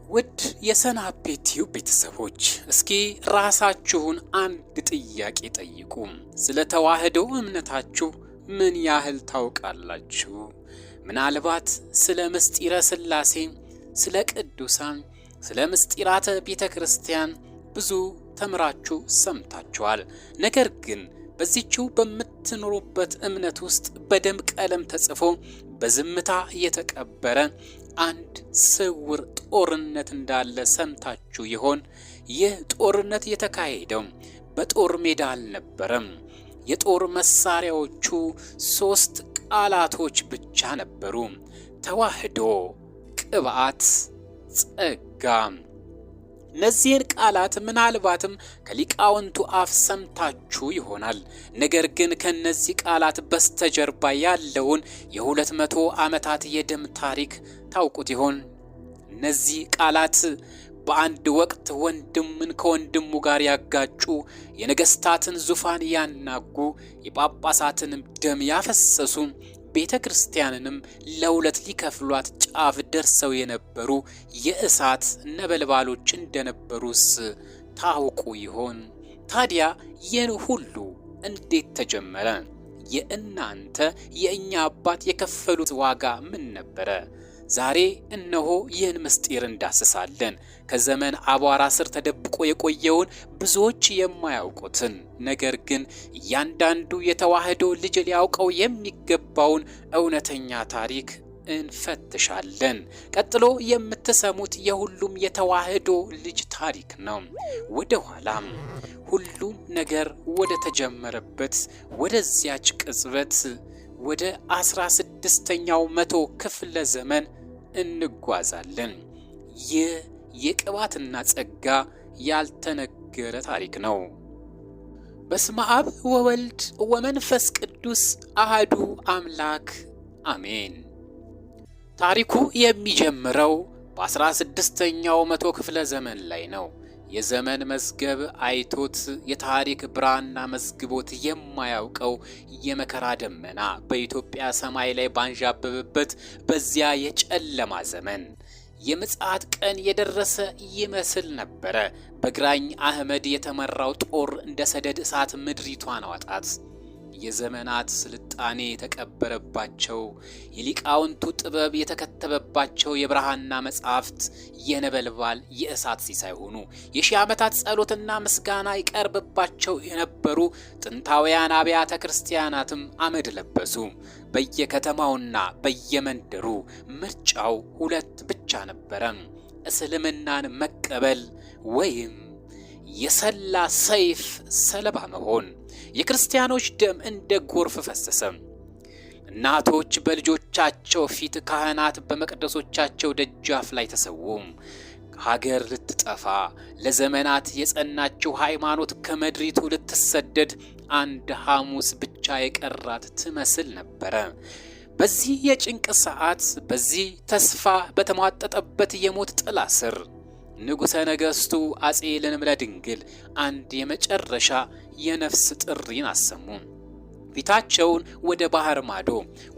ውድ የሰናፔ ቲዩብ ቤተሰቦች እስኪ ራሳችሁን አንድ ጥያቄ ጠይቁ። ስለ ተዋህዶ እምነታችሁ ምን ያህል ታውቃላችሁ? ምናልባት ስለ ምስጢረ ሥላሴ፣ ስለ ቅዱሳን፣ ስለ ምስጢራተ ቤተ ክርስቲያን ብዙ ተምራችሁ ሰምታችኋል። ነገር ግን በዚህችው በምትኖሩበት እምነት ውስጥ በደም ቀለም ተጽፎ በዝምታ የተቀበረ አንድ ስውር ጦርነት እንዳለ ሰምታችሁ ይሆን? ይህ ጦርነት የተካሄደው በጦር ሜዳ አልነበረም። የጦር መሳሪያዎቹ 3 ቃላቶች ብቻ ነበሩ። ተዋህዶ፣ ቅብዓት፣ ጸጋ። እነዚህን ቃላት ምናልባትም ከሊቃውንቱ አፍ ሰምታችሁ ይሆናል። ነገር ግን ከነዚህ ቃላት በስተጀርባ ያለውን የ200 ዓመታት የደም ታሪክ ታውቁት ይሆን? እነዚህ ቃላት በአንድ ወቅት ወንድምን ከወንድሙ ጋር ያጋጩ፣ የነገስታትን ዙፋን ያናጉ፣ የጳጳሳትንም ደም ያፈሰሱ፣ ቤተ ክርስቲያንንም ለሁለት ሊከፍሏት ጫፍ ደርሰው የነበሩ የእሳት ነበልባሎች እንደነበሩስ ታውቁ ይሆን? ታዲያ ይህን ሁሉ እንዴት ተጀመረ? የእናንተ የእኛ አባት የከፈሉት ዋጋ ምን ነበረ? ዛሬ እነሆ ይህን ምስጢር እንዳስሳለን። ከዘመን አቧራ ስር ተደብቆ የቆየውን ብዙዎች የማያውቁትን ነገር ግን እያንዳንዱ የተዋህዶ ልጅ ሊያውቀው የሚገባውን እውነተኛ ታሪክ እንፈትሻለን። ቀጥሎ የምትሰሙት የሁሉም የተዋህዶ ልጅ ታሪክ ነው። ወደ ኋላም ሁሉም ነገር ወደ ተጀመረበት ወደዚያች ቅጽበት ወደ 16ኛው መቶ ክፍለ ዘመን እንጓዛለን። ይህ የቅባትና ጸጋ ያልተነገረ ታሪክ ነው። በስመ አብ ወወልድ ወመንፈስ ቅዱስ አሃዱ አምላክ አሜን። ታሪኩ የሚጀምረው በ16ኛው መቶ ክፍለ ዘመን ላይ ነው። የዘመን መዝገብ አይቶት የታሪክ ብራና መዝግቦት የማያውቀው የመከራ ደመና በኢትዮጵያ ሰማይ ላይ ባንዣበበበት በዚያ የጨለማ ዘመን የምጽአት ቀን የደረሰ ይመስል ነበረ። በግራኝ አህመድ የተመራው ጦር እንደ ሰደድ እሳት ምድሪቷን አዋጣት። የዘመናት ስልጣኔ የተቀበረባቸው፣ የሊቃውንቱ ጥበብ የተከተበባቸው የብርሃንና መጻሕፍት የነበልባል የእሳት ሲሳይ ሆኑ። የሺህ ዓመታት ጸሎትና ምስጋና ይቀርብባቸው የነበሩ ጥንታውያን አብያተ ክርስቲያናትም አመድ ለበሱ። በየከተማውና በየመንደሩ ምርጫው 2 ብቻ ነበረ፤ እስልምናን መቀበል ወይም የሰላ ሰይፍ ሰለባ መሆን። የክርስቲያኖች ደም እንደ ጎርፍ ፈሰሰ። እናቶች በልጆቻቸው ፊት፣ ካህናት በመቅደሶቻቸው ደጃፍ ላይ ተሰዉ። ሀገር ልትጠፋ ለዘመናት የጸናችው ሃይማኖት ከምድሪቱ ልትሰደድ አንድ ሐሙስ ብቻ የቀራት ትመስል ነበረ። በዚህ የጭንቅ ሰዓት፣ በዚህ ተስፋ በተሟጠጠበት የሞት ጥላ ስር ንጉሠ ነገሥቱ አጼ ልንምለ ድንግል አንድ የመጨረሻ የነፍስ ጥሪን አሰሙ። ፊታቸውን ወደ ባህር ማዶ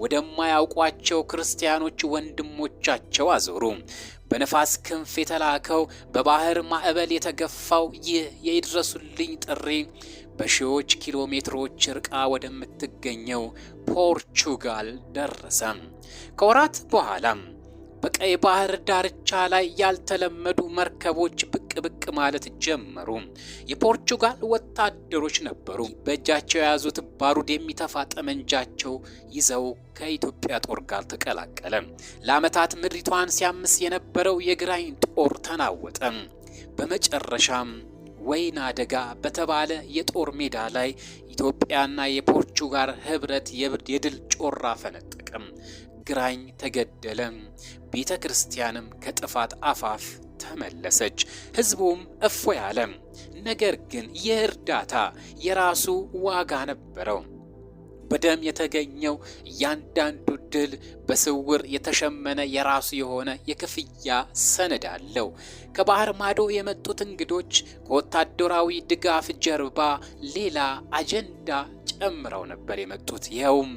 ወደማያውቋቸው ክርስቲያኖች ወንድሞቻቸው አዞሩ። በነፋስ ክንፍ የተላከው በባህር ማዕበል የተገፋው ይህ የይድረሱልኝ ጥሪ በሺዎች ኪሎ ሜትሮች ርቃ ወደምትገኘው ፖርቹጋል ደረሰ። ከወራት በኋላም በቀይ ባህር ዳርቻ ላይ ያልተለመዱ መርከቦች ብቅ ማለት ጀመሩ። የፖርቹጋል ወታደሮች ነበሩ። በእጃቸው የያዙት ባሩድ የሚተፋ ጠመንጃቸው ይዘው ከኢትዮጵያ ጦር ጋር ተቀላቀለ። ለዓመታት ምድሪቷን ሲያምስ የነበረው የግራኝ ጦር ተናወጠ። በመጨረሻም ወይና ደጋ በተባለ የጦር ሜዳ ላይ ኢትዮጵያና የፖርቹጋል ህብረት የድል ጮራ ፈነጠቀ። ግራኝ ተገደለ። ቤተ ክርስቲያንም ከጥፋት አፋፍ ተመለሰች። ህዝቡም እፎይ አለ። ነገር ግን የእርዳታ የራሱ ዋጋ ነበረው። በደም የተገኘው እያንዳንዱ ድል በስውር የተሸመነ የራሱ የሆነ የክፍያ ሰነድ አለው። ከባህር ማዶ የመጡት እንግዶች ከወታደራዊ ድጋፍ ጀርባ ሌላ አጀንዳ ጨምረው ነበር የመጡት። ይኸውም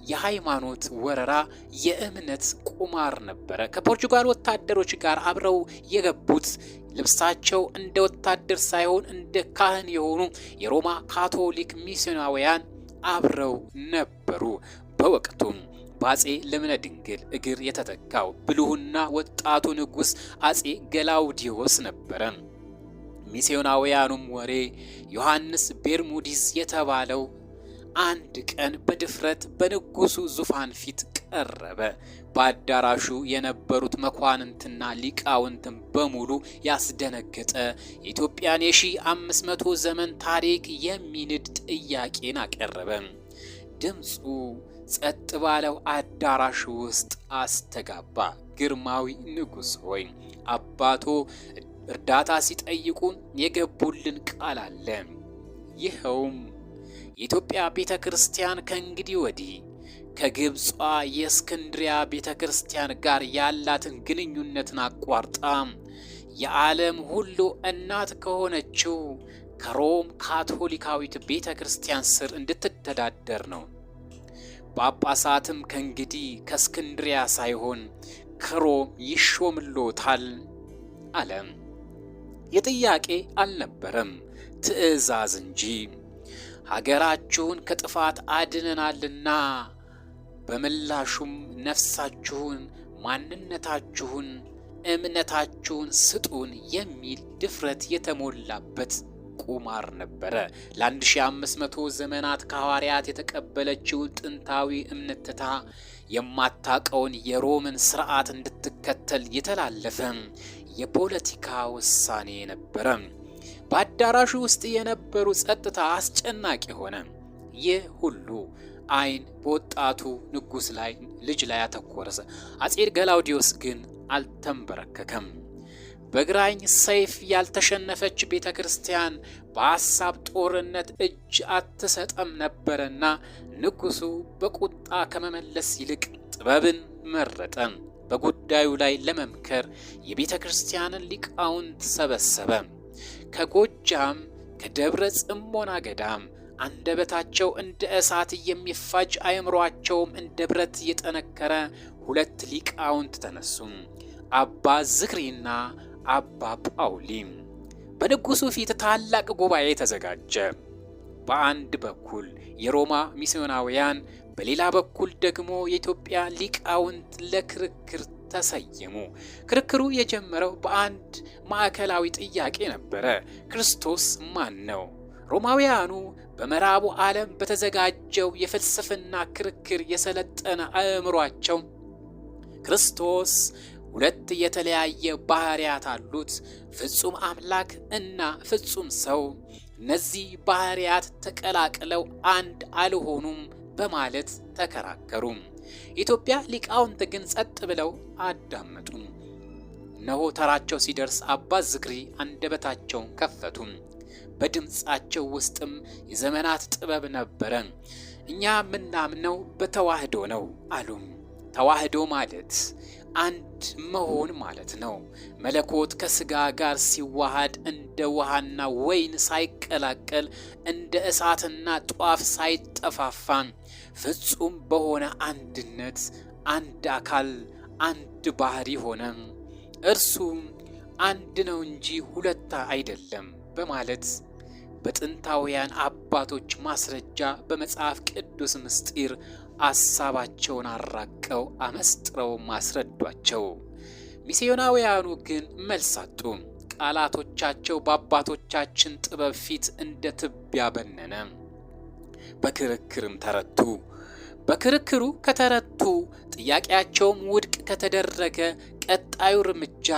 የሃይማኖት ወረራ፣ የእምነት ቁማር ነበረ። ከፖርቹጋል ወታደሮች ጋር አብረው የገቡት ልብሳቸው እንደ ወታደር ሳይሆን እንደ ካህን የሆኑ የሮማ ካቶሊክ ሚስዮናውያን አብረው ነበሩ። በወቅቱም በአጼ ልብነ ድንግል እግር የተተካው ብልሁና ወጣቱ ንጉሥ አጼ ገላውዲዮስ ነበረ። ሚስዮናውያኑም ወሬ ዮሐንስ ቤርሙዲዝ የተባለው አንድ ቀን በድፍረት በንጉሱ ዙፋን ፊት ቀረበ። በአዳራሹ የነበሩት መኳንንትና ሊቃውንትን በሙሉ ያስደነገጠ የኢትዮጵያን የ1500 ዘመን ታሪክ የሚንድ ጥያቄን አቀረበ። ድምፁ ጸጥ ባለው አዳራሽ ውስጥ አስተጋባ። ግርማዊ ንጉሥ ሆይ፣ አባቶ እርዳታ ሲጠይቁን የገቡልን ቃል አለ። ይኸውም የኢትዮጵያ ቤተ ክርስቲያን ከእንግዲህ ወዲህ ከግብጿ የእስክንድሪያ ቤተ ክርስቲያን ጋር ያላትን ግንኙነትን አቋርጣ የዓለም ሁሉ እናት ከሆነችው ከሮም ካቶሊካዊት ቤተ ክርስቲያን ስር እንድትተዳደር ነው። ጳጳሳትም ከእንግዲህ ከእስክንድሪያ ሳይሆን ከሮም ይሾምሎታል አለ። የጥያቄ አልነበረም፣ ትእዛዝ እንጂ። ሀገራችሁን ከጥፋት አድነናልና በምላሹም ነፍሳችሁን፣ ማንነታችሁን፣ እምነታችሁን ስጡን የሚል ድፍረት የተሞላበት ቁማር ነበረ። ለ1500 ዘመናት ከሐዋርያት የተቀበለችውን ጥንታዊ እምነት ትታ የማታቀውን የሮምን ስርዓት እንድትከተል የተላለፈ የፖለቲካ ውሳኔ ነበረ። በአዳራሹ ውስጥ የነበሩ ጸጥታ አስጨናቂ ሆነ። ይህ ሁሉ አይን በወጣቱ ንጉሥ ልጅ ላይ አተኮረ። አጼ ገላውዲዮስ ግን አልተንበረከከም። በግራኝ ሰይፍ ያልተሸነፈች ቤተ ክርስቲያን በሐሳብ ጦርነት እጅ አትሰጠም ነበርና ንጉሡ በቁጣ ከመመለስ ይልቅ ጥበብን መረጠ። በጉዳዩ ላይ ለመምከር የቤተ ክርስቲያንን ሊቃውንት ሰበሰበ። ከጎጃም ከደብረ ጽሞና ገዳም አንደበታቸው እንደ እሳት የሚፋጅ አእምሮአቸውም እንደ ብረት የጠነከረ 2 ሊቃውንት ተነሱ፣ አባ ዝክሪና አባ ጳውሊ። በንጉሡ ፊት ታላቅ ጉባኤ ተዘጋጀ። በአንድ በኩል የሮማ ሚስዮናውያን፣ በሌላ በኩል ደግሞ የኢትዮጵያ ሊቃውንት ለክርክር ተሰየሙ። ክርክሩ የጀመረው በአንድ ማዕከላዊ ጥያቄ ነበረ። ክርስቶስ ማን ነው? ሮማውያኑ በምዕራቡ ዓለም በተዘጋጀው የፍልስፍና ክርክር የሰለጠነ አእምሯቸው ክርስቶስ 2 የተለያየ ባህሪያት አሉት፣ ፍጹም አምላክ እና ፍጹም ሰው። እነዚህ ባህሪያት ተቀላቅለው አንድ አልሆኑም በማለት ተከራከሩ። የኢትዮጵያ ሊቃውንት ግን ጸጥ ብለው አዳመጡ። እነሆ ተራቸው ሲደርስ አባ ዝክሪ አንደበታቸውን ከፈቱ። በድምጻቸው ውስጥም የዘመናት ጥበብ ነበረ። እኛ ምናምነው በተዋህዶ ነው አሉ። ተዋህዶ ማለት አንድ መሆን ማለት ነው። መለኮት ከስጋ ጋር ሲዋሃድ እንደ ውሃና ወይን ሳይቀላቀል፣ እንደ እሳትና ጧፍ ሳይጠፋፋ ፍጹም በሆነ አንድነት አንድ አካል አንድ ባህሪ ሆነ። እርሱም አንድ ነው እንጂ 2 አይደለም በማለት በጥንታውያን አባቶች ማስረጃ በመጽሐፍ ቅዱስ ምስጢር አሳባቸውን አራቀው አመስጥረው ማስረዷቸው። ሚስዮናውያኑ ግን መልስ አጡ። ቃላቶቻቸው በአባቶቻችን ጥበብ ፊት እንደ ትቢያ በነነ። በክርክርም ተረቱ። በክርክሩ ከተረቱ፣ ጥያቄያቸውም ውድቅ ከተደረገ ቀጣዩ እርምጃ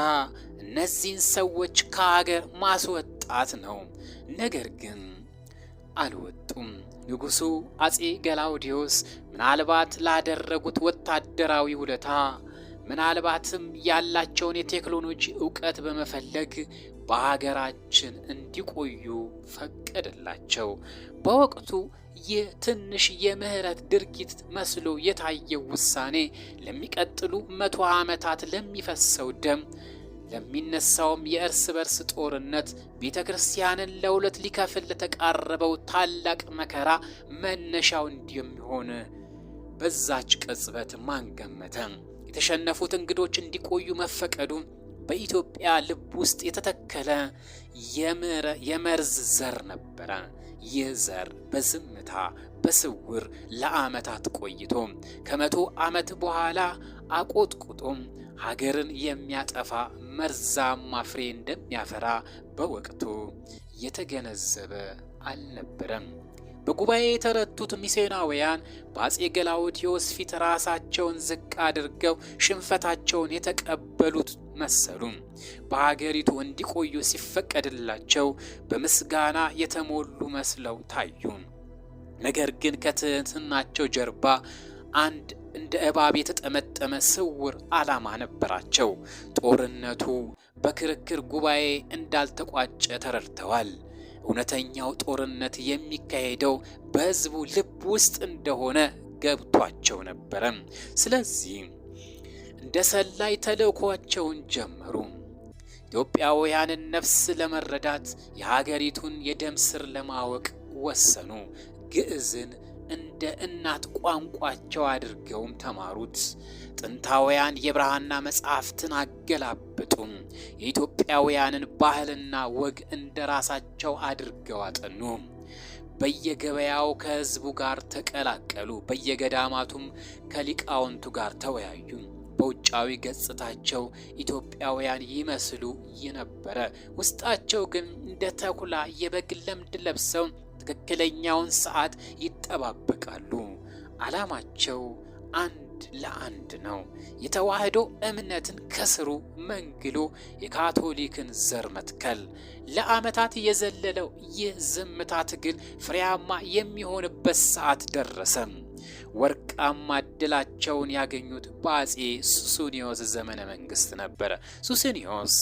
እነዚህን ሰዎች ከሀገር ማስወጣት ነው። ነገር ግን አልወጡም። ንጉሡ አጼ ገላውዲዮስ ምናልባት ላደረጉት ወታደራዊ ውለታ፣ ምናልባትም ያላቸውን የቴክኖሎጂ ዕውቀት በመፈለግ በሀገራችን እንዲቆዩ ፈቀደላቸው። በወቅቱ ይህ ትንሽ የምህረት ድርጊት መስሎ የታየው ውሳኔ ለሚቀጥሉ 100 ዓመታት ለሚፈሰው ደም ለሚነሳውም የእርስ በርስ ጦርነት ቤተክርስቲያንን ለሁለት ሊከፍል ለተቃረበው ታላቅ መከራ መነሻው እንደሚሆን በዛች ቅጽበት ማን ገመተ? የተሸነፉት እንግዶች እንዲቆዩ መፈቀዱ በኢትዮጵያ ልብ ውስጥ የተተከለ የመርዝ ዘር ነበረ። ይህ ዘር በዝምታ በስውር ለዓመታት ቆይቶ ከ100 ዓመት በኋላ አቆጥቁጦም ሀገርን የሚያጠፋ መርዛማ ፍሬ እንደሚያፈራ በወቅቱ የተገነዘበ አልነበረም። በጉባኤ የተረቱት ሚስዮናውያን በአጼ ገላውዲዮስ ፊት ራሳቸውን ዝቅ አድርገው ሽንፈታቸውን የተቀበሉት መሰሉ። በሀገሪቱ እንዲቆዩ ሲፈቀድላቸው በምስጋና የተሞሉ መስለው ታዩ። ነገር ግን ከትህትናቸው ጀርባ አንድ እንደ እባብ የተጠመጠመ ስውር ዓላማ ነበራቸው። ጦርነቱ በክርክር ጉባኤ እንዳልተቋጨ ተረድተዋል። እውነተኛው ጦርነት የሚካሄደው በሕዝቡ ልብ ውስጥ እንደሆነ ገብቷቸው ነበረ። ስለዚህ እንደ ሰላይ ተልእኮአቸውን ጀመሩ። ኢትዮጵያውያንን ነፍስ ለመረዳት የሀገሪቱን የደም ስር ለማወቅ ወሰኑ። ግዕዝን እንደ እናት ቋንቋቸው አድርገውም ተማሩት። ጥንታውያን የብራና መጻሕፍትን አገላበጡ። የኢትዮጵያውያንን ባህልና ወግ እንደ ራሳቸው አድርገው አጠኑ። በየገበያው ከሕዝቡ ጋር ተቀላቀሉ። በየገዳማቱም ከሊቃውንቱ ጋር ተወያዩ። በውጫዊ ገጽታቸው ኢትዮጵያውያን ይመስሉ ነበረ። ውስጣቸው ግን እንደ ተኩላ የበግ ለምድ ለብሰው ትክክለኛውን ሰዓት ይጠባበቃሉ። ዓላማቸው አንድ ለአንድ ነው። የተዋህዶ እምነትን ከስሩ መንግሎ የካቶሊክን ዘር መትከል። ለዓመታት የዘለለው ይህ ዝምታ ትግል ፍሬያማ የሚሆንበት ሰዓት ደረሰ። ወርቃማ ዕድላቸውን ያገኙት በአጼ ሱስንዮስ ዘመነ መንግስት ነበረ። ሱስንዮስ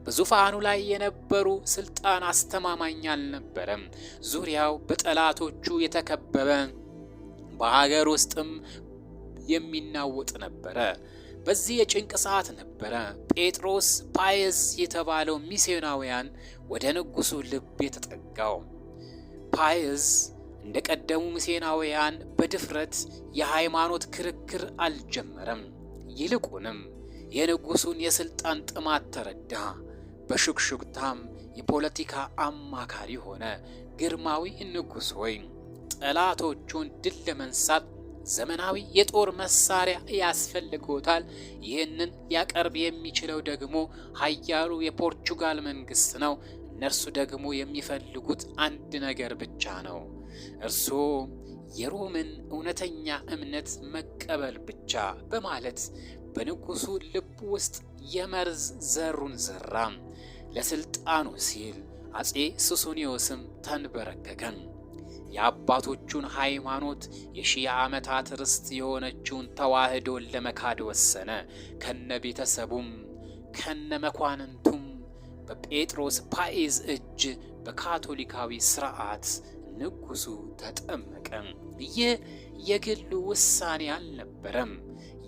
በዙፋኑ ላይ የነበሩ ስልጣን አስተማማኝ አልነበረም። ዙሪያው በጠላቶቹ የተከበበ፣ በሀገር ውስጥም የሚናወጥ ነበረ። በዚህ የጭንቅ ሰዓት ነበረ ጴጥሮስ ፓየዝ የተባለው ሚስዮናውያን ወደ ንጉሱ ልብ የተጠጋው። ፓየዝ እንደ ቀደሙ ሚስዮናውያን በድፍረት የሃይማኖት ክርክር አልጀመረም። ይልቁንም የንጉሱን የስልጣን ጥማት ተረዳ። በሹክሹክታም የፖለቲካ አማካሪ ሆነ። ግርማዊ ንጉሥ ሆይ፣ ጠላቶቹን ድል ለመንሳት ዘመናዊ የጦር መሳሪያ ያስፈልጎታል። ይህንን ሊያቀርብ የሚችለው ደግሞ ኃያሉ የፖርቹጋል መንግስት ነው። እነርሱ ደግሞ የሚፈልጉት አንድ ነገር ብቻ ነው። እርስዎ የሮምን እውነተኛ እምነት መቀበል ብቻ በማለት በንጉሱ ልብ ውስጥ የመርዝ ዘሩን ዘራ። ለስልጣኑ ሲል አጼ ሱስንዮስም ተንበረከከን። የአባቶቹን ሃይማኖት የሺህ ዓመታት ርስት የሆነችውን ተዋህዶን ለመካድ ወሰነ። ከነ ቤተሰቡም ከነ መኳንንቱም በጴጥሮስ ፓየዝ እጅ በካቶሊካዊ ስርዓት ንጉሱ ተጠመቀ። ይህ የግሉ ውሳኔ አልነበረም።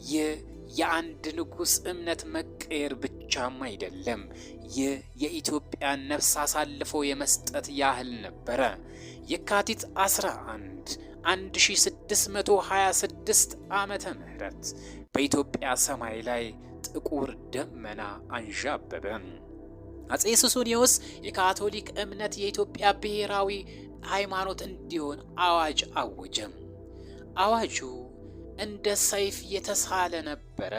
ይህ የአንድ ንጉስ እምነት መቀየር ብቻም አይደለም። ይህ የኢትዮጵያን ነፍስ አሳልፎ የመስጠት ያህል ነበረ። የካቲት 11 1626 ዓመተ ምህረት በኢትዮጵያ ሰማይ ላይ ጥቁር ደመና አንዣበበ። አጼ ሱስንዮስ የካቶሊክ እምነት የኢትዮጵያ ብሔራዊ ሃይማኖት እንዲሆን አዋጅ አወጀም። አዋጁ እንደ ሰይፍ የተሳለ ነበረ።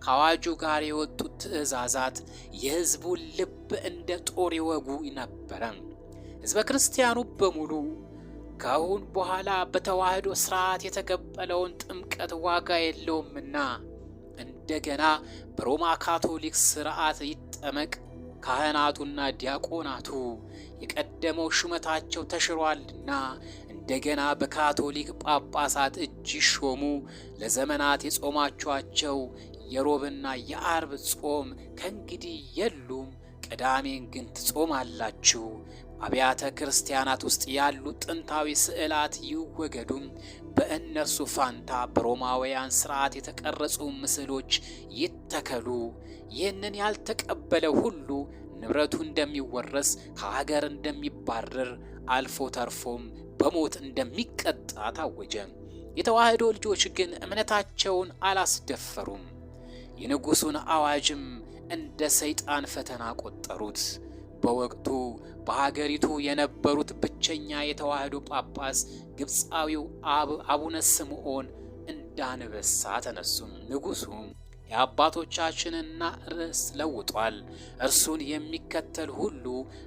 ከአዋጁ ጋር የወጡት ትእዛዛት የሕዝቡን ልብ እንደ ጦር ይወጉ ነበረ። ሕዝበ ክርስቲያኑ በሙሉ ከአሁን በኋላ በተዋህዶ ስርዓት የተቀበለውን ጥምቀት ዋጋ የለውምና እንደገና በሮማ ካቶሊክ ስርዓት ይጠመቅ፣ ካህናቱና ዲያቆናቱ የቀደመው ሹመታቸው ተሽሯልና እንደገና በካቶሊክ ጳጳሳት እጅ ይሾሙ፣ ለዘመናት የጾማችኋቸው የሮብና የአርብ ጾም ከእንግዲህ የሉም፣ ቅዳሜን ግን ትጾማላችሁ፣ አብያተ ክርስቲያናት ውስጥ ያሉ ጥንታዊ ስዕላት ይወገዱ፣ በእነርሱ ፋንታ በሮማውያን ሥርዓት የተቀረጹ ምስሎች ይተከሉ። ይህንን ያልተቀበለ ሁሉ ንብረቱ እንደሚወረስ፣ ከሀገር እንደሚባረር፣ አልፎ ተርፎም በሞት እንደሚቀጣ ታወጀ። የተዋህዶ ልጆች ግን እምነታቸውን አላስደፈሩም። የንጉሡን አዋጅም እንደ ሰይጣን ፈተና ቆጠሩት። በወቅቱ በሀገሪቱ የነበሩት ብቸኛ የተዋህዶ ጳጳስ ግብፃዊው አቡነ ስምዖን እንዳንበሳ ተነሱ። ንጉሡ የአባቶቻችንና ርዕስ ለውጧል፣ እርሱን የሚከተል ሁሉ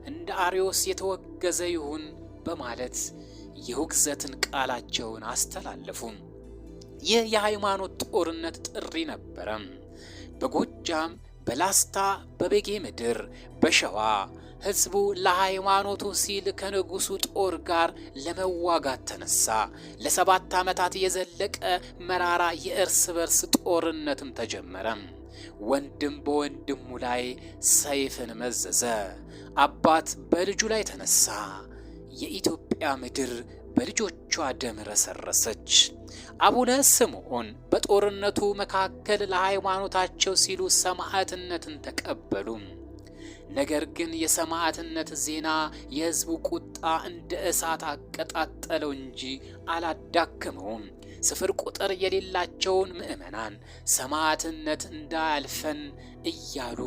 እንደ አርዮስ የተወገዘ ይሁን በማለት የውግዘትን ቃላቸውን አስተላለፉ። ይህ የሃይማኖት ጦርነት ጥሪ ነበረ። በጎጃም፣ በላስታ፣ በቤጌ ምድር፣ በሸዋ ሕዝቡ ለሃይማኖቱ ሲል ከንጉሡ ጦር ጋር ለመዋጋት ተነሳ። ለ7 ዓመታት የዘለቀ መራራ የእርስ በርስ ጦርነትም ተጀመረ። ወንድም በወንድሙ ላይ ሰይፍን መዘዘ። አባት በልጁ ላይ ተነሳ። የኢትዮጵያ ምድር በልጆቿ ደም ረሰረሰች። አቡነ ስምዖን በጦርነቱ መካከል ለሃይማኖታቸው ሲሉ ሰማዕትነትን ተቀበሉ። ነገር ግን የሰማዕትነት ዜና የሕዝቡ ቁጣ እንደ እሳት አቀጣጠለው እንጂ አላዳከመውም። ስፍር ቁጥር የሌላቸውን ምዕመናን ሰማዕትነት እንዳያልፈን እያሉ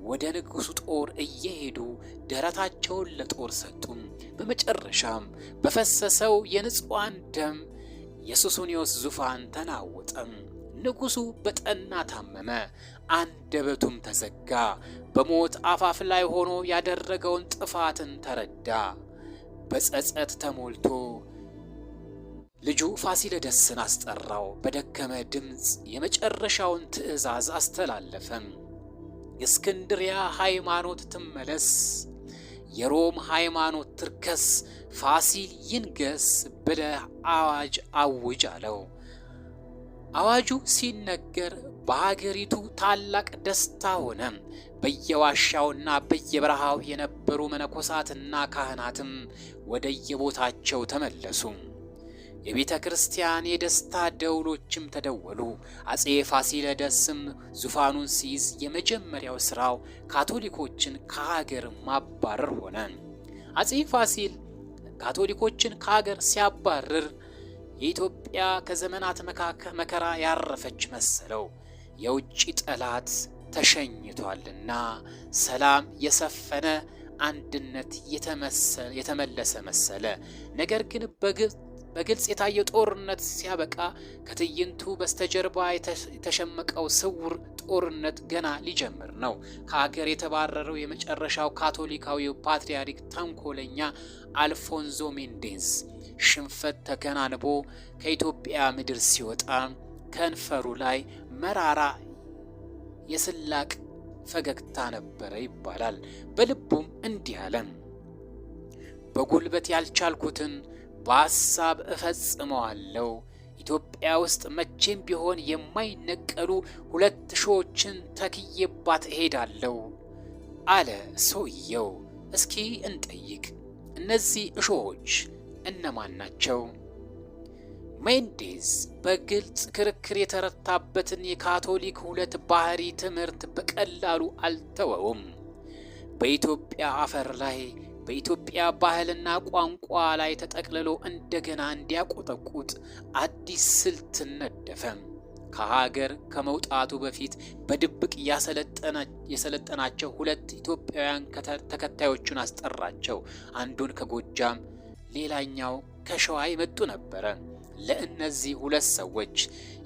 ወደ ንጉሡ ጦር እየሄዱ ደረታቸውን ለጦር ሰጡ። በመጨረሻም በፈሰሰው የንጹሐን ደም የሱስንዮስ ዙፋን ተናወጠ። ንጉሡ በጠና ታመመ፣ አንደበቱም ተዘጋ። በሞት አፋፍ ላይ ሆኖ ያደረገውን ጥፋትን ተረዳ። በጸጸት ተሞልቶ ልጁ ፋሲለደስን አስጠራው። በደከመ ድምፅ የመጨረሻውን ትእዛዝ አስተላለፈ። የእስክንድሪያ ሃይማኖት ትመለስ፣ የሮም ሃይማኖት ትርከስ፣ ፋሲል ይንገስ ብለህ አዋጅ አውጅ አለው። አዋጁ ሲነገር በሀገሪቱ ታላቅ ደስታ ሆነ። በየዋሻውና በየበረሃው የነበሩ መነኮሳትና ካህናትም ወደየቦታቸው ተመለሱ። የቤተ ክርስቲያን የደስታ ደውሎችም ተደወሉ። አጼ ፋሲለደስም ዙፋኑን ሲይዝ የመጀመሪያው ሥራው ካቶሊኮችን ከሀገር ማባረር ሆነ። አጼ ፋሲል ካቶሊኮችን ከሀገር ሲያባርር የኢትዮጵያ ከዘመናት መከራ ያረፈች መሰለው። የውጭ ጠላት ተሸኝቷልና ሰላም የሰፈነ አንድነት የተመለሰ መሰለ። ነገር ግን በግልጽ የታየው ጦርነት ሲያበቃ ከትዕይንቱ በስተጀርባ የተሸመቀው ስውር ጦርነት ገና ሊጀምር ነው። ከሀገር የተባረረው የመጨረሻው ካቶሊካዊው ፓትርያርክ ተንኮለኛ አልፎንዞ ሜንዴዝ ሽንፈት ተከናንቦ ከኢትዮጵያ ምድር ሲወጣ ከንፈሩ ላይ መራራ የስላቅ ፈገግታ ነበረ ይባላል። በልቡም እንዲህ አለ፣ በጉልበት ያልቻልኩትን በሐሳብ እፈጽመዋለሁ። ኢትዮጵያ ውስጥ መቼም ቢሆን የማይነቀሉ 2 ሺዎችን ተክዬባት እሄዳለሁ አለ ሰውየው። እስኪ እንጠይቅ፣ እነዚህ እሾዎች እነማን ናቸው? ሜንዴዝ በግልጽ ክርክር የተረታበትን የካቶሊክ 2 ባህሪ ትምህርት በቀላሉ አልተወውም። በኢትዮጵያ አፈር ላይ በኢትዮጵያ ባህልና ቋንቋ ላይ ተጠቅልሎ እንደገና እንዲያቆጠቁጥ አዲስ ስልት ነደፈ። ከሀገር ከመውጣቱ በፊት በድብቅ የሰለጠናቸው 2 ኢትዮጵያውያን ተከታዮቹን አስጠራቸው። አንዱን ከጎጃም ሌላኛው ከሸዋ የመጡ ነበረ። ለእነዚህ 2 ሰዎች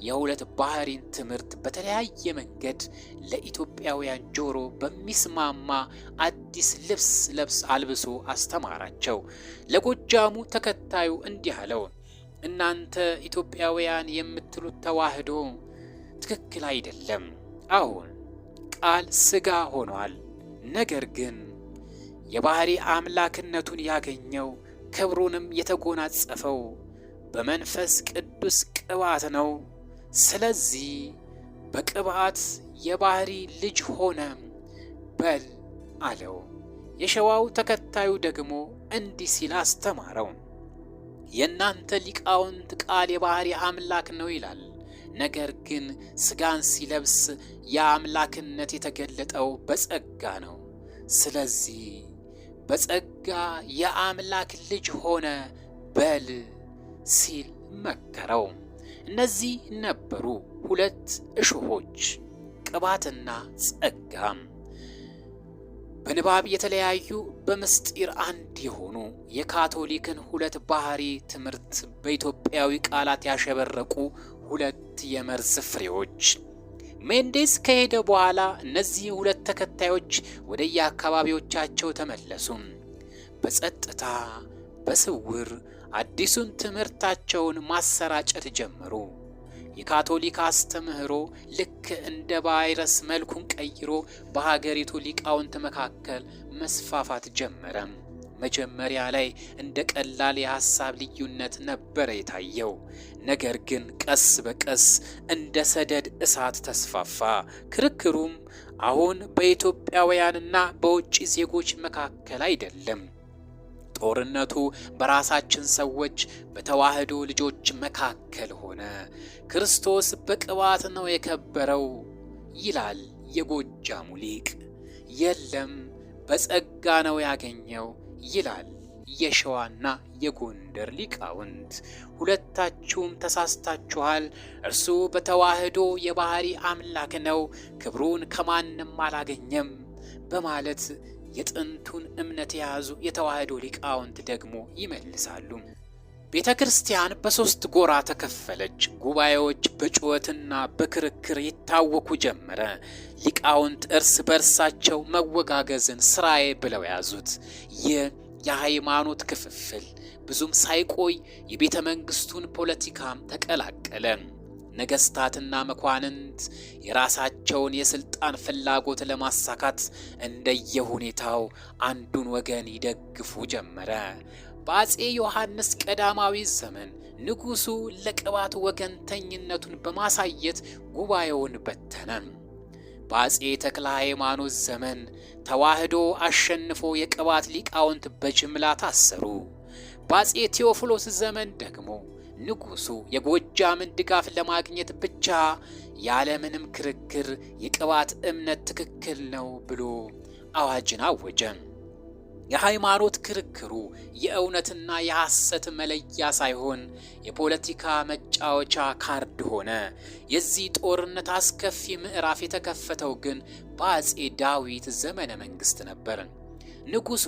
የ2 ባህሪን ትምህርት በተለያየ መንገድ ለኢትዮጵያውያን ጆሮ በሚስማማ አዲስ ልብስ አልብሶ አስተማራቸው። ለጎጃሙ ተከታዩ እንዲህ አለው፣ እናንተ ኢትዮጵያውያን የምትሉት ተዋህዶ ትክክል አይደለም። አሁን ቃል ሥጋ ሆኗል። ነገር ግን የባህሪ አምላክነቱን ያገኘው ክብሩንም የተጎናጸፈው በመንፈስ ቅዱስ ቅባት ነው። ስለዚህ በቅባት የባህሪ ልጅ ሆነ በል አለው። የሸዋው ተከታዩ ደግሞ እንዲህ ሲል አስተማረው። የእናንተ ሊቃውንት ቃል የባህሪ አምላክ ነው ይላል። ነገር ግን ሥጋን ሲለብስ የአምላክነት የተገለጠው በጸጋ ነው። ስለዚህ በጸጋ የአምላክ ልጅ ሆነ በል ሲል መከረው። እነዚህ ነበሩ ሁለት እሾሆች፣ ቅባትና ጸጋም። በንባብ የተለያዩ በምስጢር አንድ የሆኑ የካቶሊክን ሁለት ባህሪ ትምህርት በኢትዮጵያዊ ቃላት ያሸበረቁ ሁለት የመርዝ ፍሬዎች። ሜንዴስ ከሄደ በኋላ እነዚህ ሁለት ተከታዮች ወደ የአካባቢዎቻቸው ተመለሱ። በጸጥታ በስውር አዲሱን ትምህርታቸውን ማሰራጨት ጀመሩ። የካቶሊክ አስተምህሮ ልክ እንደ ቫይረስ መልኩን ቀይሮ በሀገሪቱ ሊቃውንት መካከል መስፋፋት ጀመረ። መጀመሪያ ላይ እንደ ቀላል የሐሳብ ልዩነት ነበር የታየው። ነገር ግን ቀስ በቀስ እንደ ሰደድ እሳት ተስፋፋ። ክርክሩም አሁን በኢትዮጵያውያንና በውጭ ዜጎች መካከል አይደለም። ጦርነቱ በራሳችን ሰዎች በተዋህዶ ልጆች መካከል ሆነ። ክርስቶስ በቅባት ነው የከበረው ይላል የጎጃሙ ሊቅ። የለም በጸጋ ነው ያገኘው ይላል የሸዋና የጎንደር ሊቃውንት። ሁለታችሁም ተሳስታችኋል። እርሱ በተዋህዶ የባህሪ አምላክ ነው፣ ክብሩን ከማንም አላገኘም በማለት የጥንቱን እምነት የያዙ የተዋህዶ ሊቃውንት ደግሞ ይመልሳሉ። ቤተ ክርስቲያን በሦስት ጎራ ተከፈለች። ጉባኤዎች በጩኸትና በክርክር ይታወኩ ጀመረ። ሊቃውንት እርስ በርሳቸው መወጋገዝን ስራዬ ብለው ያዙት። ይህ የሃይማኖት ክፍፍል ብዙም ሳይቆይ የቤተ መንግስቱን ፖለቲካም ተቀላቀለ። ነገስታትና መኳንንት የራሳቸውን የስልጣን ፍላጎት ለማሳካት እንደየሁኔታው አንዱን ወገን ይደግፉ ጀመረ። በአጼ ዮሐንስ ቀዳማዊ ዘመን ንጉሱ ለቅባት ወገንተኝነቱን በማሳየት ጉባኤውን በተነ። በአጼ ተክለ ሃይማኖት ዘመን ተዋህዶ አሸንፎ የቅባት ሊቃውንት በጅምላ ታሰሩ። በአጼ ቴዎፍሎስ ዘመን ደግሞ ንጉሱ የጎጃምን ድጋፍ ለማግኘት ብቻ ያለምንም ክርክር የቅባት እምነት ትክክል ነው ብሎ አዋጅን አወጀ። የሃይማኖት ክርክሩ የእውነትና የሐሰት መለያ ሳይሆን የፖለቲካ መጫወቻ ካርድ ሆነ። የዚህ ጦርነት አስከፊ ምዕራፍ የተከፈተው ግን በአጼ ዳዊት ዘመነ መንግስት ነበር። ንጉሱ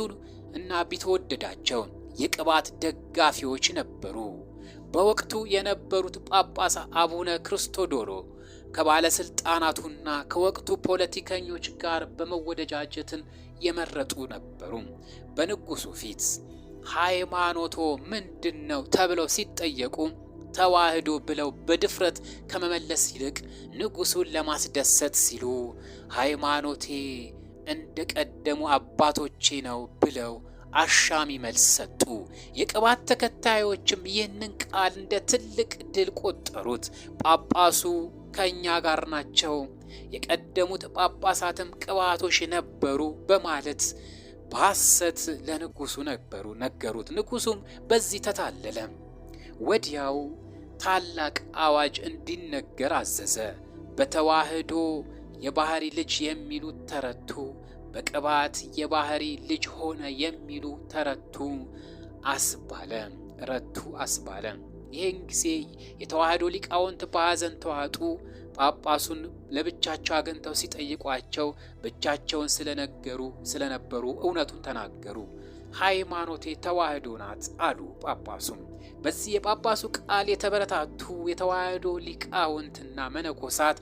እና ቢትወደዳቸው የቅባት ደጋፊዎች ነበሩ። በወቅቱ የነበሩት ጳጳስ አቡነ ክርስቶዶሮ ከባለስልጣናቱና ከወቅቱ ፖለቲከኞች ጋር በመወደጃጀትን የመረጡ ነበሩ። በንጉሱ ፊት ሃይማኖቶ ምንድነው ተብለው ሲጠየቁ ተዋህዶ ብለው በድፍረት ከመመለስ ይልቅ ንጉሱን ለማስደሰት ሲሉ ሃይማኖቴ እንደ ቀደሙ አባቶቼ ነው ብለው አሻሚ መልስ ሰጡ። የቅባት ተከታዮችም ይህንን ቃል እንደ ትልቅ ድል ቆጠሩት። ጳጳሱ ከኛ ጋር ናቸው፣ የቀደሙት ጳጳሳትም ቅባቶች ነበሩ በማለት በሐሰት ለንጉሱ ነገሩት። ንጉሱም በዚህ ተታለለ። ወዲያው ታላቅ አዋጅ እንዲነገር አዘዘ። በተዋህዶ የባህሪ ልጅ የሚሉት ተረቱ፣ በቅባት የባህሪ ልጅ ሆነ የሚሉ ተረቱ አስባለ። ረቱ አስባለ። ይህን ጊዜ የተዋህዶ ሊቃውንት በሐዘን ተዋጡ። ጳጳሱን ለብቻቸው አግኝተው ሲጠይቋቸው ብቻቸውን ስለነበሩ እውነቱን ተናገሩ። ሃይማኖቴ ተዋህዶ ናት አሉ ጳጳሱም። በዚህ የጳጳሱ ቃል የተበረታቱ የተዋህዶ ሊቃውንትና መነኮሳት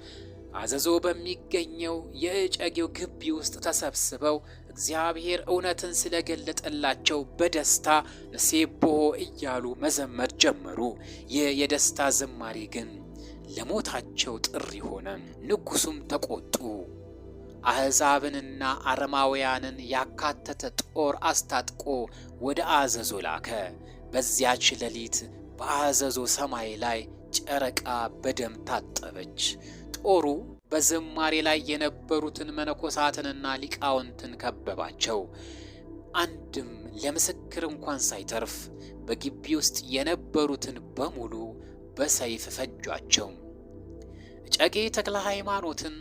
አዘዞ በሚገኘው የእጨጌው ግቢ ውስጥ ተሰብስበው እግዚአብሔር እውነትን ስለገለጠላቸው በደስታ ንሴብሖ እያሉ መዘመር ጀመሩ። ይህ የደስታ ዝማሬ ግን ለሞታቸው ጥሪ ሆነ። ንጉሱም ተቆጡ። አሕዛብንና አረማውያንን ያካተተ ጦር አስታጥቆ ወደ አዘዞ ላከ። በዚያች ሌሊት በአዘዞ ሰማይ ላይ ጨረቃ በደም ታጠበች። ጦሩ በዝማሬ ላይ የነበሩትን መነኮሳትንና ሊቃውንትን ከበባቸው። አንድም ለምስክር እንኳን ሳይተርፍ በግቢ ውስጥ የነበሩትን በሙሉ በሰይፍ ፈጇቸው። እጨጌ ተክለ ሃይማኖትን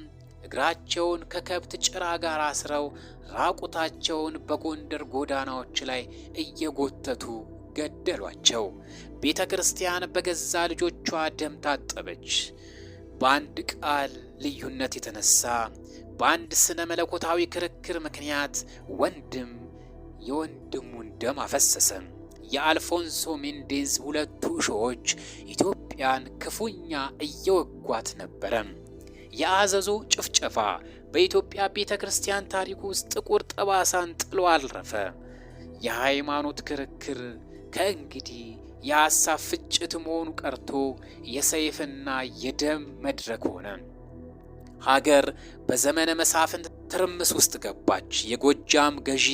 እግራቸውን ከከብት ጭራ ጋር አስረው ራቁታቸውን በጎንደር ጎዳናዎች ላይ እየጎተቱ ገደሏቸው። ቤተ ክርስቲያን በገዛ ልጆቿ ደም ታጠበች። በአንድ ቃል ልዩነት የተነሳ በአንድ ስነ መለኮታዊ ክርክር ምክንያት ወንድም የወንድሙን ደም አፈሰሰ። የአልፎንሶ ሜንዴዝ ሁለቱ እሾሆች ኢትዮጵያን ክፉኛ እየወጓት ነበረ። የአዘዞ ጭፍጨፋ በኢትዮጵያ ቤተ ክርስቲያን ታሪክ ውስጥ ጥቁር ጠባሳን ጥሎ አልረፈ። የሃይማኖት ክርክር ከእንግዲህ የሐሳብ ፍጭት መሆኑ ቀርቶ የሰይፍና የደም መድረክ ሆነ። ሀገር በዘመነ መሳፍንት ትርምስ ውስጥ ገባች። የጎጃም ገዢ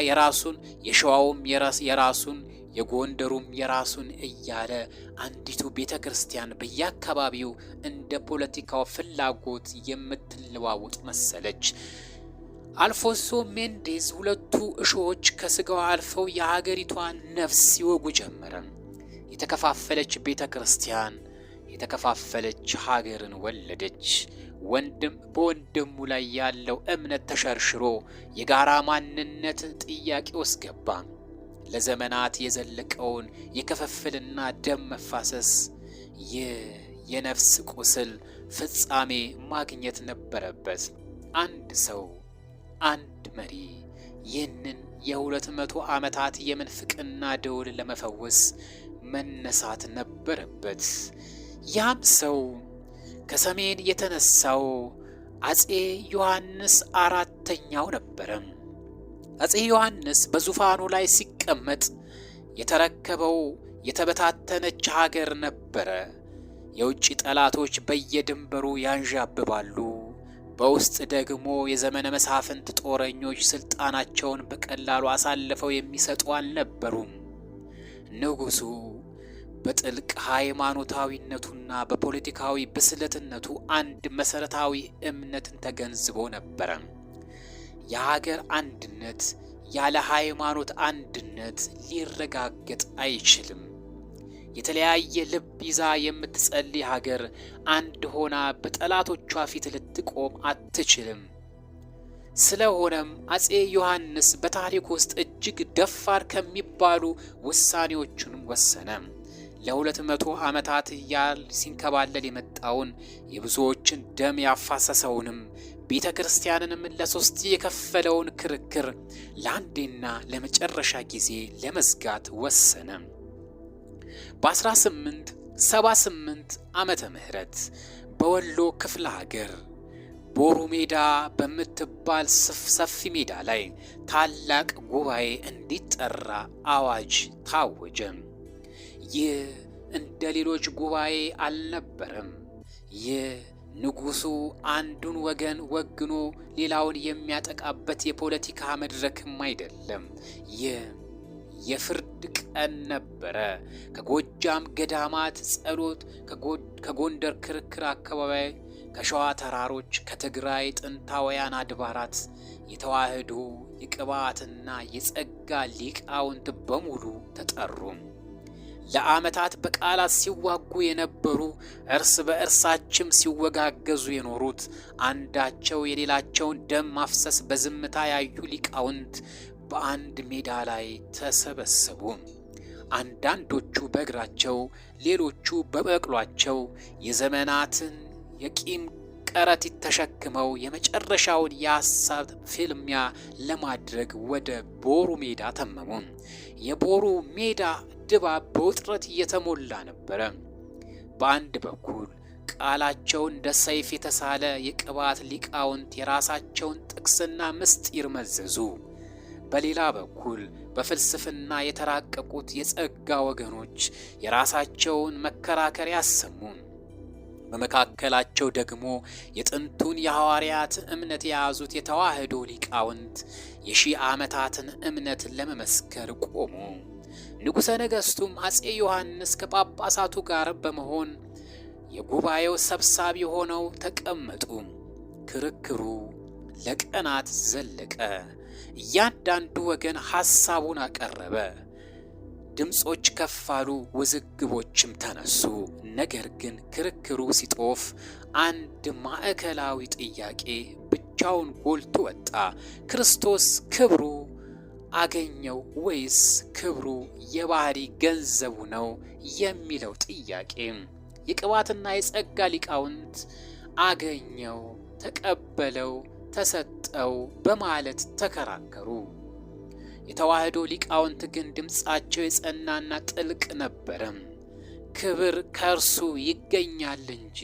የራሱን፣ የሸዋውም የራሱን፣ የጎንደሩም የራሱን እያለ አንዲቱ ቤተ ክርስቲያን በየአካባቢው እንደ ፖለቲካው ፍላጎት የምትለዋወጥ መሰለች። አልፎንሶ ሜንዴዝ ሁለቱ እሾሆች ከስጋዋ አልፈው የሀገሪቷን ነፍስ ይወጉ ጀመረ። የተከፋፈለች ቤተ ክርስቲያን የተከፋፈለች ሀገርን ወለደች። ወንድም በወንድሙ ላይ ያለው እምነት ተሸርሽሮ የጋራ ማንነት ጥያቄ ውስጥ ገባ። ለዘመናት የዘለቀውን የክፍፍልና ደም መፋሰስ የነፍስ ቁስል ፍጻሜ ማግኘት ነበረበት። አንድ ሰው፣ አንድ መሪ ይህንን የ200 ዓመታት የምንፍቅና ደውል ለመፈወስ መነሳት ነበረበት። ያም ሰው ከሰሜን የተነሳው አጼ ዮሐንስ አራተኛው ነበረ። አጼ ዮሐንስ በዙፋኑ ላይ ሲቀመጥ የተረከበው የተበታተነች ሀገር ነበረ። የውጭ ጠላቶች በየድንበሩ ያንዣብባሉ። በውስጥ ደግሞ የዘመነ መሳፍንት ጦረኞች ስልጣናቸውን በቀላሉ አሳልፈው የሚሰጡ አልነበሩም። ንጉሱ በጥልቅ ሃይማኖታዊነቱና በፖለቲካዊ ብስለትነቱ አንድ መሰረታዊ እምነትን ተገንዝቦ ነበረ። የሀገር አንድነት ያለ ሃይማኖት አንድነት ሊረጋገጥ አይችልም። የተለያየ ልብ ይዛ የምትጸልይ ሀገር አንድ ሆና በጠላቶቿ ፊት ልትቆም አትችልም። ስለሆነም አጼ ዮሐንስ በታሪክ ውስጥ እጅግ ደፋር ከሚባሉ ውሳኔዎችን ወሰነ። ለ200 ዓመታት ሲንከባለል የመጣውን የብዙዎችን ደም ያፋሰሰውንም ቤተ ክርስቲያንንም ለ3 የከፈለውን ክርክር ለአንዴና ለመጨረሻ ጊዜ ለመዝጋት ወሰነ። በ1878 ዓመተ ምህረት በወሎ ክፍለ ሀገር ቦሩ ሜዳ በምትባል ሰፊ ሜዳ ላይ ታላቅ ጉባኤ እንዲጠራ አዋጅ ታወጀ። ይህ እንደ ሌሎች ጉባኤ አልነበረም። ይህ ንጉሱ አንዱን ወገን ወግኖ ሌላውን የሚያጠቃበት የፖለቲካ መድረክም አይደለም። ይህ የፍርድ ቀን ነበረ። ከጎጃም ገዳማት ጸሎት፣ ከጎንደር ክርክር አካባቢ፣ ከሸዋ ተራሮች፣ ከትግራይ ጥንታውያን አድባራት የተዋህዶ የቅባትና የጸጋ ሊቃውንት በሙሉ ተጠሩ። ለዓመታት በቃላት ሲዋጉ የነበሩ እርስ በእርሳችም ሲወጋገዙ የኖሩት አንዳቸው የሌላቸውን ደም ማፍሰስ በዝምታ ያዩ ሊቃውንት በአንድ ሜዳ ላይ ተሰበሰቡ። አንዳንዶቹ በእግራቸው፣ ሌሎቹ በበቅሏቸው የዘመናትን የቂም ከረጢት ተሸክመው የመጨረሻውን የሐሳብ ፍልሚያ ለማድረግ ወደ ቦሩ ሜዳ ተመሙ። የቦሩ ሜዳ ድባብ በውጥረት የተሞላ ነበረ። በአንድ በኩል ቃላቸው እንደ ሰይፍ የተሳለ የቅባት ሊቃውንት የራሳቸውን ጥቅስና ምስጢር መዘዙ። በሌላ በኩል በፍልስፍና የተራቀቁት የጸጋ ወገኖች የራሳቸውን መከራከሪያ አሰሙ። በመካከላቸው ደግሞ የጥንቱን የሐዋርያት እምነት የያዙት የተዋህዶ ሊቃውንት የሺህ ዓመታትን እምነት ለመመስከር ቆሙ። ንጉሠ ነገሥቱም አጼ ዮሐንስ ከጳጳሳቱ ጋር በመሆን የጉባኤው ሰብሳቢ ሆነው ተቀመጡ። ክርክሩ ለቀናት ዘለቀ። እያንዳንዱ ወገን ሐሳቡን አቀረበ። ድምጾች ከፍ አሉ፣ ውዝግቦችም ተነሱ። ነገር ግን ክርክሩ ሲጦፍ አንድ ማዕከላዊ ጥያቄ ብቻውን ጎልቶ ወጣ። ክርስቶስ ክብሩ አገኘው ወይስ ክብሩ የባህሪ ገንዘቡ ነው የሚለው ጥያቄ የቅባትና የጸጋ ሊቃውንት አገኘው፣ ተቀበለው፣ ተሰጠው በማለት ተከራከሩ። የተዋህዶ ሊቃውንት ግን ድምጻቸው የጸናና ጥልቅ ነበረ። ክብር ከእርሱ ይገኛል እንጂ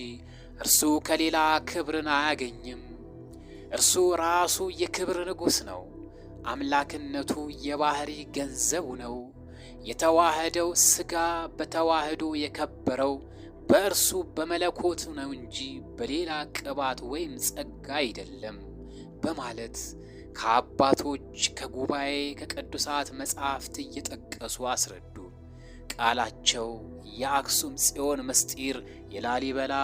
እርሱ ከሌላ ክብርን አያገኝም። እርሱ ራሱ የክብር ንጉሥ ነው። አምላክነቱ የባህሪ ገንዘቡ ነው። የተዋህደው ሥጋ በተዋህዶ የከበረው በእርሱ በመለኮት ነው እንጂ በሌላ ቅባት ወይም ጸጋ አይደለም በማለት ከአባቶች ከጉባኤ ከቅዱሳት መጻሕፍት እየጠቀሱ አስረዱ። ቃላቸው የአክሱም ጽዮን ምስጢር፣ የላሊበላ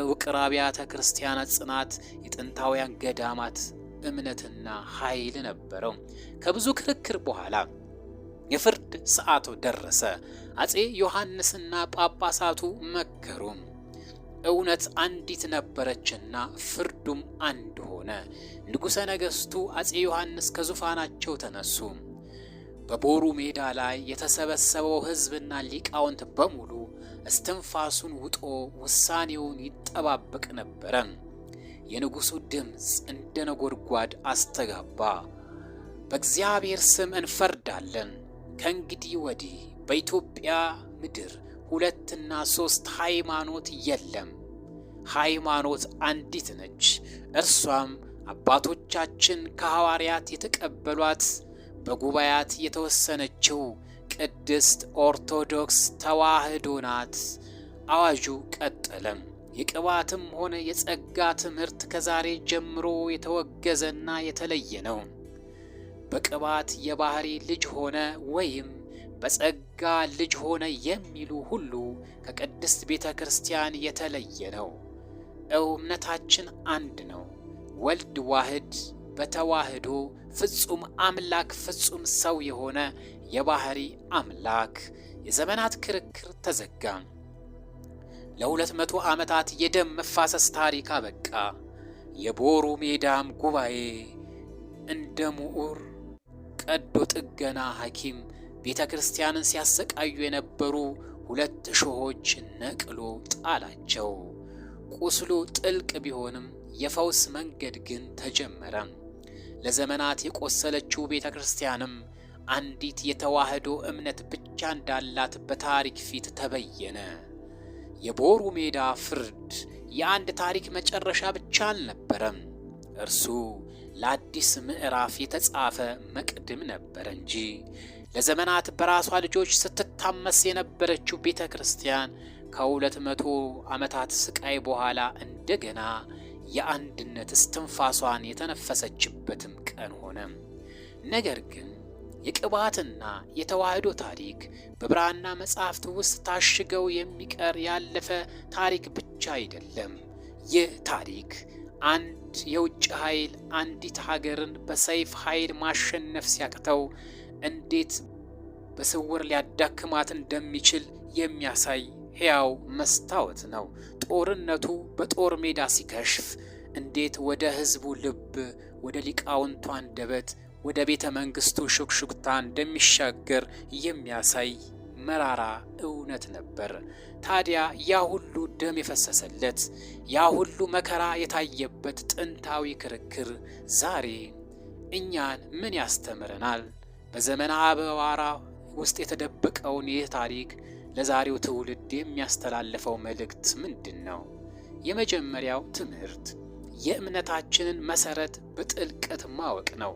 ውቅር አብያተ ክርስቲያናት ጽናት፣ የጥንታውያን ገዳማት እምነትና ኃይል ነበረው። ከብዙ ክርክር በኋላ የፍርድ ሰዓቱ ደረሰ። አፄ ዮሐንስና ጳጳሳቱ መከሩ። እውነት አንዲት ነበረችና ፍርዱም አንድ ሆነ። ንጉሠ ነገሥቱ አፄ ዮሐንስ ከዙፋናቸው ተነሱ። በቦሩ ሜዳ ላይ የተሰበሰበው ሕዝብና ሊቃውንት በሙሉ እስትንፋሱን ውጦ ውሳኔውን ይጠባበቅ ነበረ። የንጉሡ ድምፅ እንደ ነጎድጓድ አስተጋባ። በእግዚአብሔር ስም እንፈርዳለን። ከእንግዲህ ወዲህ በኢትዮጵያ ምድር 2 እና 3 ሃይማኖት የለም። ሃይማኖት አንዲት ነች። እርሷም አባቶቻችን ከሐዋርያት የተቀበሏት በጉባኤያት የተወሰነችው ቅድስት ኦርቶዶክስ ተዋሕዶ ናት። አዋጁ ቀጠለም። የቅባትም ሆነ የጸጋ ትምህርት ከዛሬ ጀምሮ የተወገዘና የተለየ ነው። በቅባት የባህሪ ልጅ ሆነ ወይም በጸጋ ልጅ ሆነ የሚሉ ሁሉ ከቅድስት ቤተ ክርስቲያን የተለየ ነው። እምነታችን አንድ ነው። ወልድ ዋህድ በተዋህዶ ፍጹም አምላክ ፍጹም ሰው የሆነ የባህሪ አምላክ። የዘመናት ክርክር ተዘጋ። ለ200 ዓመታት የደም መፋሰስ ታሪክ አበቃ። የቦሩ ሜዳም ጉባኤ እንደ ምሁር ቀዶ ጥገና ሐኪም ቤተ ክርስቲያንን ሲያሰቃዩ የነበሩ 2 እሾሆች ነቅሎ ጣላቸው። ቁስሉ ጥልቅ ቢሆንም የፈውስ መንገድ ግን ተጀመረ። ለዘመናት የቆሰለችው ቤተ ክርስቲያንም አንዲት የተዋህዶ እምነት ብቻ እንዳላት በታሪክ ፊት ተበየነ። የቦሩ ሜዳ ፍርድ የአንድ ታሪክ መጨረሻ ብቻ አልነበረም። እርሱ ለአዲስ ምዕራፍ የተጻፈ መቅድም ነበር እንጂ ለዘመናት በራሷ ልጆች ስትታመስ የነበረችው ቤተ ክርስቲያን ከ200 ዓመታት ስቃይ በኋላ እንደገና የአንድነት እስትንፋሷን የተነፈሰችበትም ቀን ሆነ። ነገር ግን የቅባትና የተዋህዶ ታሪክ በብራና መጻሕፍት ውስጥ ታሽገው የሚቀር ያለፈ ታሪክ ብቻ አይደለም። ይህ ታሪክ አንድ የውጭ ኃይል አንዲት ሀገርን በሰይፍ ኃይል ማሸነፍ ሲያቅተው እንዴት በስውር ሊያዳክማት እንደሚችል የሚያሳይ ሕያው መስታወት ነው። ጦርነቱ በጦር ሜዳ ሲከሽፍ እንዴት ወደ ሕዝቡ ልብ፣ ወደ ሊቃውንቱ አንደበት፣ ወደ ቤተ መንግሥቱ ሹክሹክታ እንደሚሻገር የሚያሳይ መራራ እውነት ነበር። ታዲያ ያ ሁሉ ደም የፈሰሰለት፣ ያ ሁሉ መከራ የታየበት ጥንታዊ ክርክር ዛሬ እኛን ምን ያስተምረናል? በዘመነ አበዋራ ውስጥ የተደበቀውን ይህ ታሪክ ለዛሬው ትውልድ የሚያስተላልፈው መልእክት ምንድን ነው? የመጀመሪያው ትምህርት የእምነታችንን መሰረት በጥልቀት ማወቅ ነው።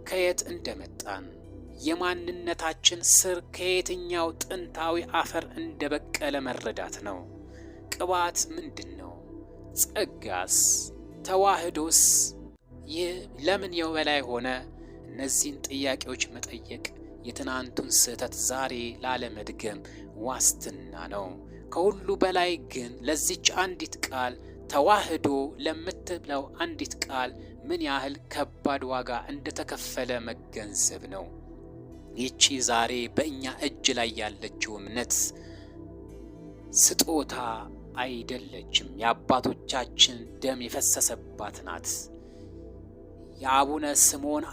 ከየት እንደመጣን፣ የማንነታችን ስር ከየትኛው ጥንታዊ አፈር እንደበቀለ መረዳት ነው። ቅባት ምንድን ነው? ጸጋስ? ተዋህዶስ? ይህ ለምን የበላይ ሆነ? እነዚህን ጥያቄዎች መጠየቅ የትናንቱን ስህተት ዛሬ ላለመድገም ዋስትና ነው። ከሁሉ በላይ ግን ለዚች አንዲት ቃል ተዋህዶ ለምትብለው አንዲት ቃል ምን ያህል ከባድ ዋጋ እንደተከፈለ መገንዘብ ነው። ይቺ ዛሬ በእኛ እጅ ላይ ያለችው እምነት ስጦታ አይደለችም፣ የአባቶቻችን ደም የፈሰሰባት ናት። የአቡነ ስምዖን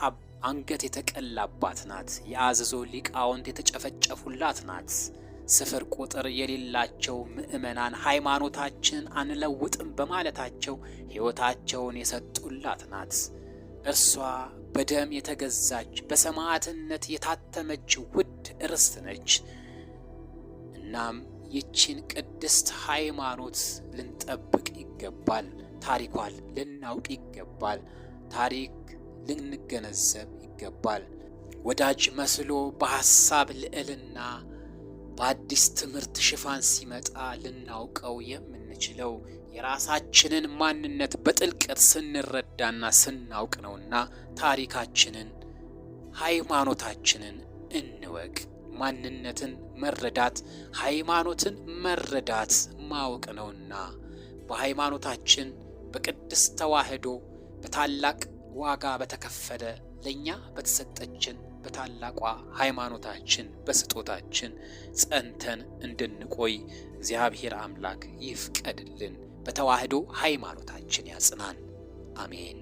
አንገት የተቀላባት ናት። የአዘዞ ሊቃውንት የተጨፈጨፉላት ናት። ስፍር ቁጥር የሌላቸው ምዕመናን ሃይማኖታችን አንለውጥም በማለታቸው ሕይወታቸውን የሰጡላት ናት። እርሷ በደም የተገዛች በሰማዕትነት የታተመች ውድ ርስት ነች። እናም ይቺን ቅድስት ሃይማኖት ልንጠብቅ ይገባል። ታሪኳን ልናውቅ ይገባል። ታሪክ ልንገነዘብ ይገባል። ወዳጅ መስሎ በሐሳብ ልዕልና በአዲስ ትምህርት ሽፋን ሲመጣ ልናውቀው የምንችለው የራሳችንን ማንነት በጥልቀት ስንረዳና ስናውቅ ነውና ታሪካችንን፣ ሃይማኖታችንን እንወቅ። ማንነትን መረዳት ሃይማኖትን መረዳት ማወቅ ነውና በሃይማኖታችን በቅድስት ተዋሕዶ በታላቅ ዋጋ በተከፈለ ለኛ በተሰጠችን በታላቋ ሃይማኖታችን በስጦታችን ጸንተን እንድንቆይ እግዚአብሔር አምላክ ይፍቀድልን። በተዋሕዶ ሃይማኖታችን ያጽናን። አሜን።